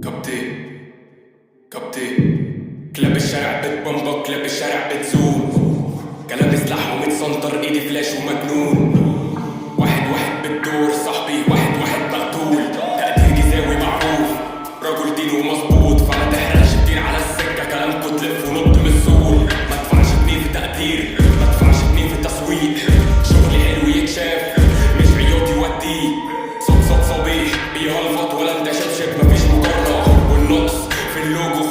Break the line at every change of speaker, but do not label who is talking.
كابتن كابتن كلاب الشارع بتبمبك، كلاب الشارع بتزول، كلام سلاح ومتسنطر، ايدي فلاش ومجنون. واحد واحد بالدور صاحبي، واحد واحد مقتول، تقدير جزاوي معروف، رجل دين ومظبوط، فما تحرقش كتير على السكة، كلامكوا تلف ونط من السور. ما تدفعش جنيه في تقدير، ما تدفعش جنيه في تسويق، شغلي حلو يتشاف مش عياط يوديه، صوت صبيح بيهلفط ولا انت شبشب، مفيش مقارنة، والنقص في اللوجو